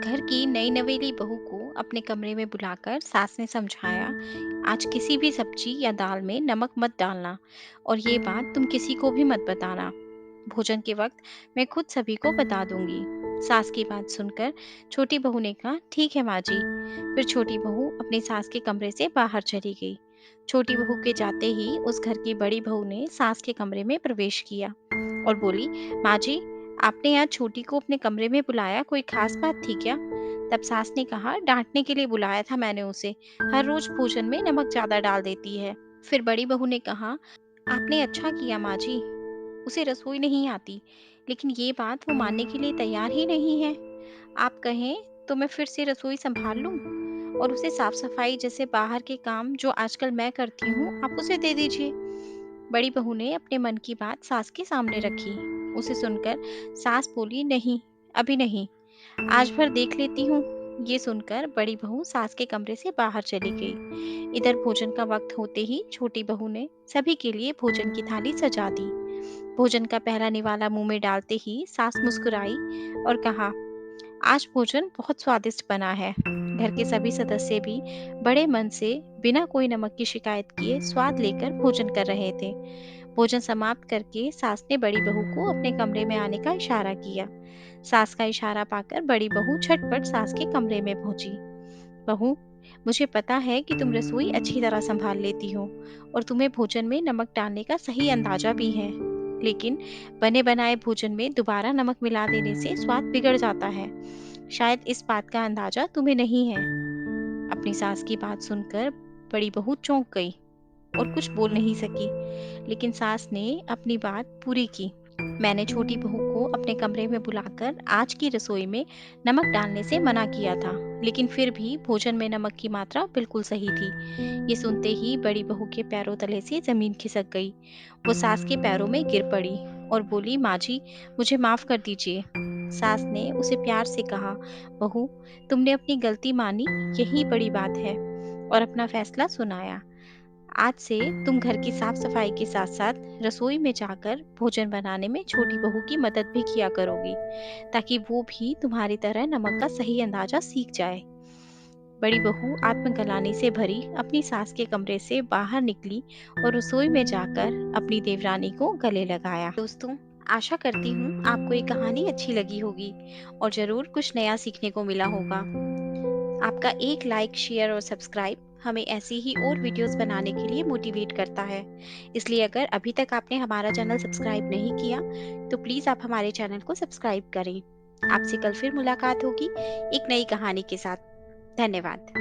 घर की नई नवेली बहू को अपने कमरे में बुलाकर सास ने समझाया, आज किसी भी सब्जी या दाल में नमक मत डालना और ये बात तुम किसी को भी मत बताना। भोजन के वक्त मैं खुद सभी को बता दूंगी। सास की बात सुनकर छोटी बहू ने कहा, ठीक है माँ जी। फिर छोटी बहू अपनी सास के कमरे से बाहर चली गई। छोटी बहू के जाते ही उस घर की बड़ी बहू ने सास के कमरे में प्रवेश किया और बोली, माँ जी, आपने आज छोटी को अपने कमरे में बुलाया, कोई खास बात थी क्या? तब सास ने कहा, डांटने के लिए बुलाया था मैंने उसे। हर रोज भोजन में नमक ज्यादा डाल देती है। फिर बड़ी बहू ने कहा, आपने अच्छा किया माँ जी, उसे रसोई नहीं आती, लेकिन ये बात वो मानने के लिए तैयार ही नहीं है। आप कहें तो मैं फिर से रसोई संभाल लूं और उसे साफ सफाई जैसे बाहर के काम जो आजकल मैं करती हूँ आप उसे दे दीजिए। बड़ी बहू ने अपने मन की बात सास के सामने रखी। उसे सुनकर सास बोली, नहीं, अभी नहीं, आज भर देख लेती हूँ। ये सुनकर बड़ी बहू सास के कमरे से बाहर चली गई। इधर भोजन का वक्त होते ही छोटी बहू ने सभी के लिए भोजन की थाली सजा दी। भोजन का पहला निवाला मुंह में डालते ही सास मुस्कुराई और कहा, आज भोजन बहुत स्वादिष्ट बना है। घर के सभी सदस्य भी बड़े मन से बिना कोई नमक की शिकायत किए स्वाद लेकर भोजन कर रहे थे। भोजन समाप्त करके सास ने बड़ी बहू को अपने कमरे में आने का इशारा किया। सास का इशारा पाकर बड़ी बहू झटपट सास के कमरे में पहुंची। बहू, मुझे पता है कि तुम रसोई अच्छी तरह संभाल लेती हो और तुम्हें भोजन में नमक डालने का सही अंदाजा भी है, लेकिन बने बनाए भोजन में दोबारा नमक मिला देने से स्वाद बिगड़ जाता है। शायद इस बात का अंदाजा तुम्हें नहीं है। अपनी सास की बात सुनकर बड़ी बहू चौंक गई और कुछ बोल नहीं सकी, लेकिन सास ने अपनी बात पूरी की। मैंने छोटी बहू को अपने कमरे में बुलाकर आज की रसोई में नमक डालने से मना किया था, लेकिन फिर भी भोजन में नमक की मात्रा बिल्कुल सही थी। ये सुनते ही बड़ी बहू के पैरों तले से जमीन खिसक गई। वो सास के पैरों में गिर पड़ी और बोली, माँ जी, मुझे माफ कर दीजिए। सास ने उसे प्यार से कहा, बहू, तुमने अपनी गलती मानी, यही बड़ी बात है, और अपना फैसला सुनाया। आज से तुम घर की साफ सफाई के साथ साथ रसोई में जाकर भोजन बनाने में छोटी बहू की मदद भी किया करोगी, ताकि वो भी तुम्हारी तरह नमक का सही अंदाजा सीख जाए। बड़ी बहू आत्मग्लानि से भरी अपनी सास के कमरे से बाहर निकली और रसोई में जाकर अपनी देवरानी को गले लगाया। दोस्तों, आशा करती हूँ आपको ये कहानी अच्छी लगी होगी और जरूर कुछ नया सीखने को मिला होगा। आपका एक लाइक, शेयर और सब्सक्राइब हमें ऐसी ही और वीडियोस बनाने के लिए मोटिवेट करता है। इसलिए अगर अभी तक आपने हमारा चैनल सब्सक्राइब नहीं किया, तो प्लीज़ आप हमारे चैनल को सब्सक्राइब करें। आपसे कल फिर मुलाकात होगी एक नई कहानी के साथ। धन्यवाद।